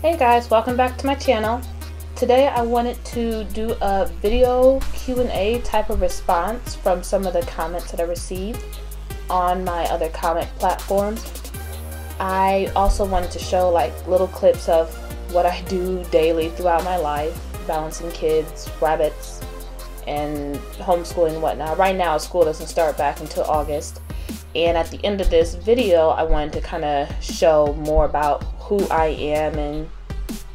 Hey guys, welcome back to my channel. Today I wanted to do a video Q&A type of response from some of the comments that I received on my other comic platforms. I also wanted to show like little clips of what I do daily throughout my life, balancing kids, rabbits, and homeschooling and whatnot. Right now school doesn't start back until August, and at the end of this video I wanted to kind of show more about who I am and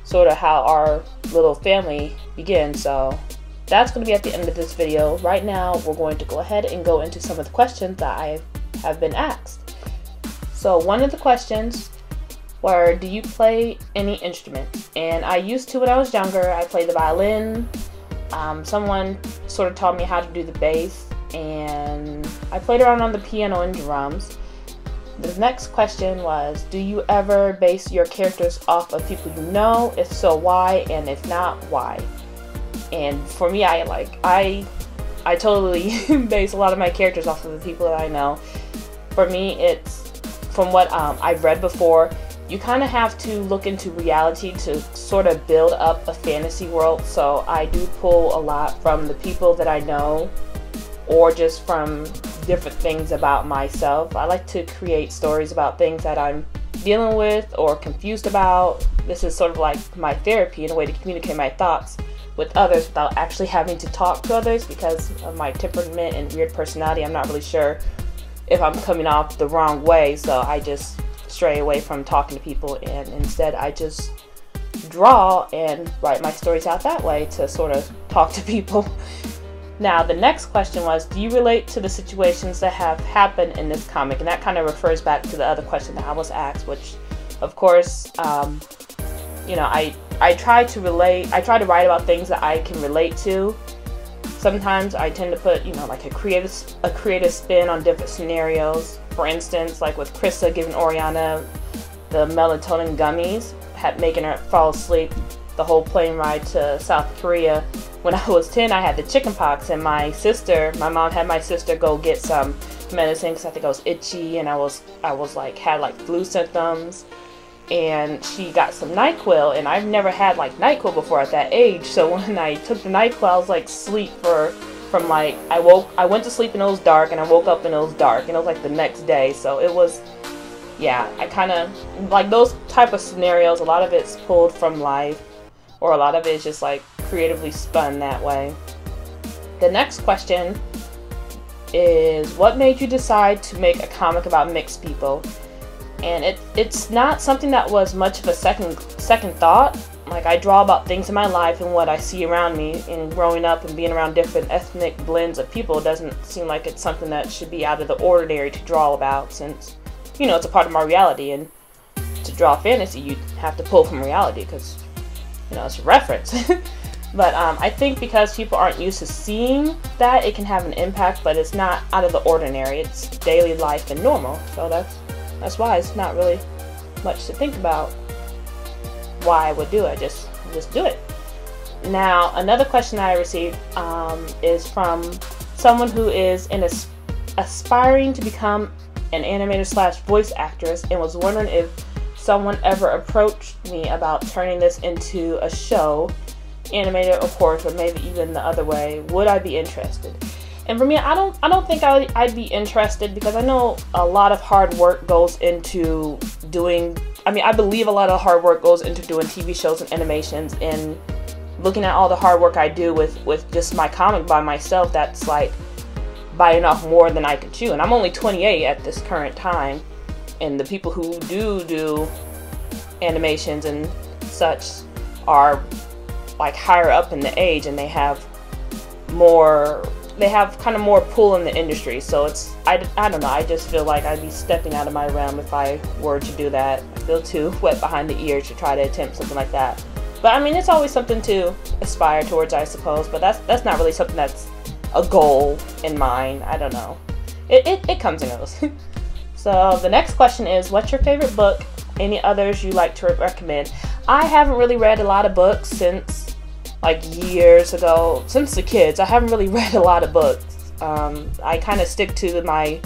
sort of how our little family begins. So that's going to be at the end of this video. Right now we're going to go ahead and go into some of the questions that I have been asked. So one of the questions were, do you play any instruments? And I used to when I was younger. I played the violin. Someone sort of taught me how to do the bass, and I played around on the piano and drums. The next question was, do you ever base your characters off of people you know? If so, why? And if not, why? And for me, I totally base a lot of my characters off of the people that I know. For me, it's from what I've read before, you kind of have to look into reality to sort of build up a fantasy world. So I do pull a lot from the people that I know, or just from different things about myself. I like to create stories about things that I'm dealing with or confused about. This is sort of like my therapy in a way to communicate my thoughts with others without actually having to talk to others. Because of my temperament and weird personality, I'm not really sure if I'm coming off the wrong way, so I just stray away from talking to people, and instead I just draw and write my stories out that way to sort of talk to people. Now, the next question was, do you relate to the situations that have happened in this comic? And that kind of refers back to the other question that I was asked, which, of course, you know, I try to write about things that I can relate to. Sometimes I tend to put, you know, like a creative spin on different scenarios. For instance, like with Krista giving Oriana the melatonin gummies, making her fall asleep the whole plane ride to South Korea. When I was 10, I had the chicken pox, and my mom had my sister go get some medicine because I think I was itchy, and I was had flu symptoms, and she got some NyQuil, and I've never had like NyQuil before at that age. So when I took the NyQuil, I was like I went to sleep and it was dark, and I woke up and it was dark, and it was like the next day. So it was, yeah, I kind of like those type of scenarios. A lot of it's pulled from life, or a lot of it is just like creatively spun that way. The next question is, what made you decide to make a comic about mixed people? And it's not something that was much of a second thought. Like, I draw about things in my life and what I see around me, and growing up and being around different ethnic blends of people doesn't seem like it's something that should be out of the ordinary to draw about, since, you know, it's a part of my reality, and to draw fantasy you have to pull from reality because, you know, it's a reference. But I think because people aren't used to seeing that, it can have an impact, but it's not out of the ordinary. It's daily life and normal. So that's why it's not really much to think about why I would do it. Just do it. Now, another question that I received is from someone who is aspiring to become an animator / voice actress, and was wondering if someone ever approached me about turning this into a show, animated of course, or maybe even the other way. Would I be interested? And for me, I don't think I'd be interested, because I know a lot of hard work goes into doing, I believe a lot of hard work goes into doing TV shows and animations, and looking at all the hard work I do with just my comic by myself, that's like biting off more than I could chew. And I'm only 28 at this current time, and the people who do animations and such are like higher up in the age, and they have kind of more pull in the industry. So it's, I don't know, I just feel like I'd be stepping out of my realm if I were to do that. I feel too wet behind the ears to try to attempt something like that. But I mean, it's always something to aspire towards, I suppose, but that's not really something that's a goal in mind. I don't know. It comes and goes. So the next question is, what's your favorite book? Any others you like to recommend? I haven't really read a lot of books since like years ago. Since the kids, I haven't really read a lot of books. I kind of stick to my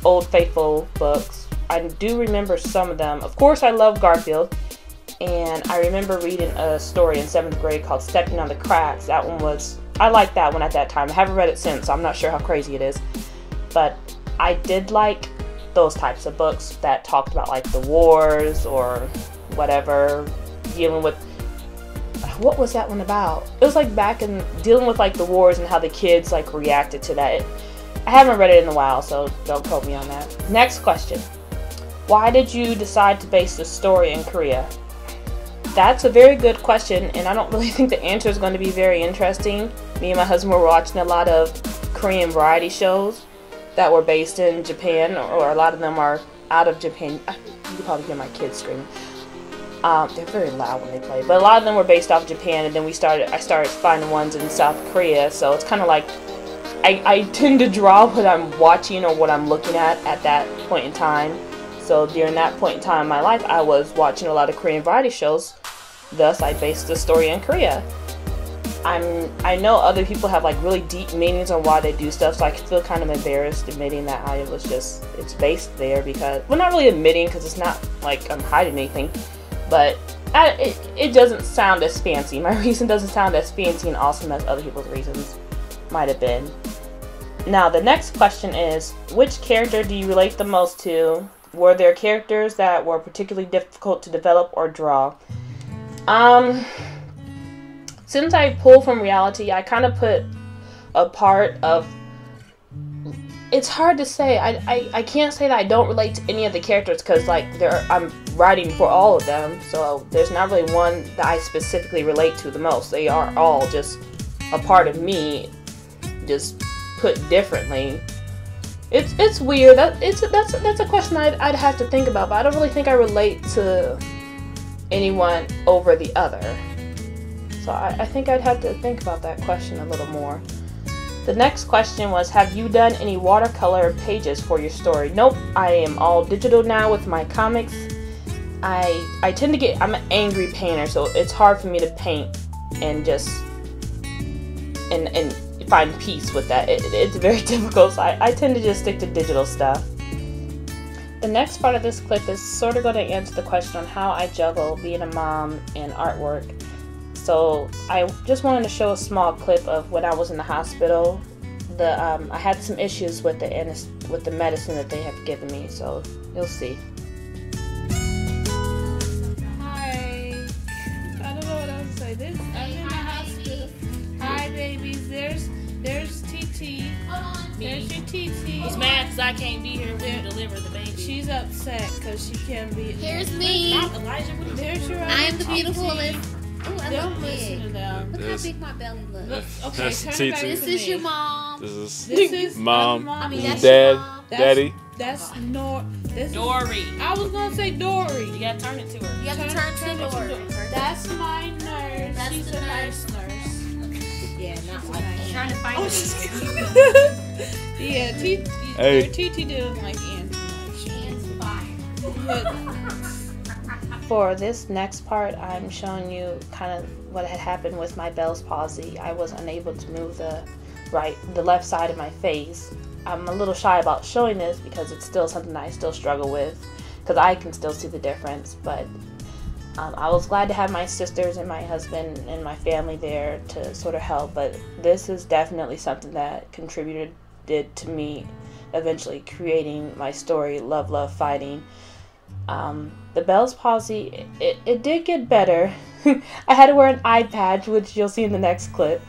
old faithful books. I do remember some of them. Of course, I love Garfield. and I remember reading a story in 7th grade called Stepping on the Cracks. That one was, I liked that one at that time. I haven't read it since, so I'm not sure how crazy it is. But I did like those types of books that talked about like the wars or whatever, dealing with, what was that one about? It was like back in dealing with like the wars and how the kids like reacted to that. I haven't read it in a while, so don't quote me on that. Next question. Why did you decide to base the story in Korea? That's a very good question, and I don't really think the answer is going to be very interesting. Me and my husband were watching a lot of Korean variety shows that were based in Japan, or a lot of them are out of Japan. You can probably hear my kids screaming. They're very loud when they play, but a lot of them were based off Japan, and then I started finding ones in South Korea. So it's kind of like I tend to draw what I'm watching or what I'm looking at that point in time. So during that point in time in my life, I was watching a lot of Korean variety shows. Thus, I based the story in Korea. I know other people have like really deep meanings on why they do stuff, so I feel kind of embarrassed admitting that it's based there, because, well, not really admitting, because it's not like I'm hiding anything, but it doesn't sound as fancy. My reason doesn't sound as fancy and awesome as other people's reasons might have been. Now, the next question is, which character do you relate the most to? Were there characters that were particularly difficult to develop or draw? Since I pull from reality, I kind of put a part of, it's hard to say. I can't say that I don't relate to any of the characters, because like I'm writing for all of them, so there's not really one that I specifically relate to the most. They are all just a part of me, just put differently. It's weird. That's a question I'd have to think about, but I don't really think I relate to anyone over the other. So I think I'd have to think about that question a little more. The next question was, have you done any watercolor pages for your story? Nope, I am all digital now with my comics. I tend to I'm an angry painter, so it's hard for me to paint and just and find peace with that. It's very difficult, so I tend to just stick to digital stuff. The next part of this clip is sort of going to answer the question on how I juggle being a mom and artwork. So I just wanted to show a small clip of when I was in the hospital. I had some issues with the medicine that they have given me, so you'll see. Hi. I don't know what else to say. I'm in the hospital. Hi, babies. There's TT. There's your TT. She's mad because I can't be here when you deliver the baby. She's upset because she can't be. Here's me. Elijah, what There's your. I am the beautifulest. Oh, I Don't look listen big. to them. Look how big my belly looks. Okay, That's turn TT. it back This to is me. your mom. This is mom. I mean, This that's is dad. your mom. Daddy. That's Dory. I was gonna say Dory. You gotta turn it to her. You have to turn to Dory. That's my nurse. That's She's the a nurse. nurse. Yeah, not like I'm trying to find it. Yeah, Hey. your TT didn't like Ann too much. Hands fire. But For this next part, I'm showing you kind of what had happened with my Bell's palsy. I was unable to move the left side of my face. I'm a little shy about showing this because it's still something that I still struggle with, because I can still see the difference. But I was glad to have my sisters and my husband and my family there to sort of help. But this is definitely something that contributed to me eventually creating my story, Love, Love, Fighting. The Bell's palsy, it did get better. I had to wear an eye patch, which you'll see in the next clip.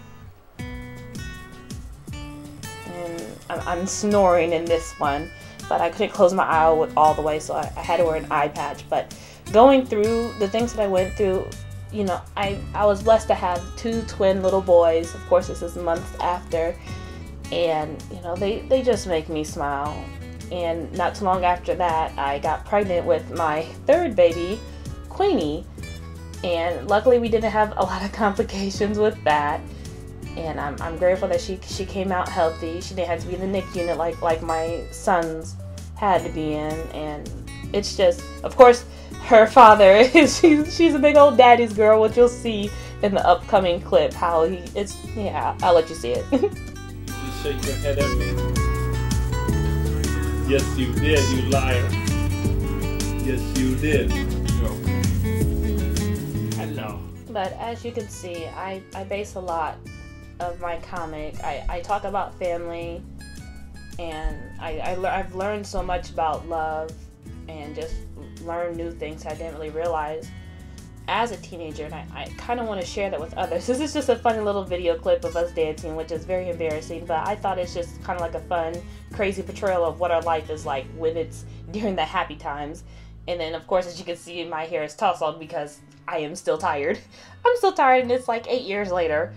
And I'm snoring in this one, but I couldn't close my eye all the way, so I had to wear an eye patch. But going through the things that I went through, you know, I was blessed to have 2 twin little boys. Of course, this is months after, and you know, they just make me smile. And not too long after that, I got pregnant with my 3rd baby, Queenie, and luckily we didn't have a lot of complications with that. And I'm grateful that she came out healthy. She didn't have to be in the NICU unit like my sons had to be in. And it's just, of course, her father she's a big old daddy's girl, which you'll see in the upcoming clip. How yeah, I'll let you see it. You shake your head at me. Yes, you did, you liar. Yes, you did. But as you can see, I base a lot of my comic. I talk about family, and I've learned so much about love and just learned new things I didn't really realize as a teenager, and I kind of want to share that with others. This is just a funny little video clip of us dancing, which is very embarrassing, but I thought it's just kind of like a fun, crazy portrayal of what our life is like when it's during the happy times. And then, of course, as you can see, my hair is tousled because I am still tired. I'm still tired, and it's like 8 years later.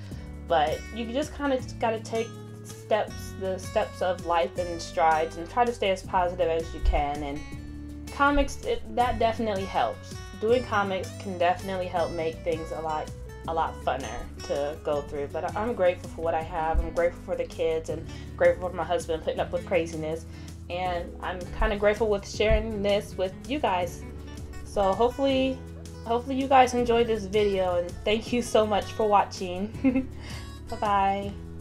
But you just kind of got to take the steps of life in strides and try to stay as positive as you can. And comics, that definitely helps. Doing comics can definitely help make things a lot funner to go through. But I'm grateful for what I have. I'm grateful for the kids, and grateful for my husband putting up with craziness. And I'm kind of grateful with sharing this with you guys. So hopefully you guys enjoyed this video, and thank you so much for watching. Bye bye.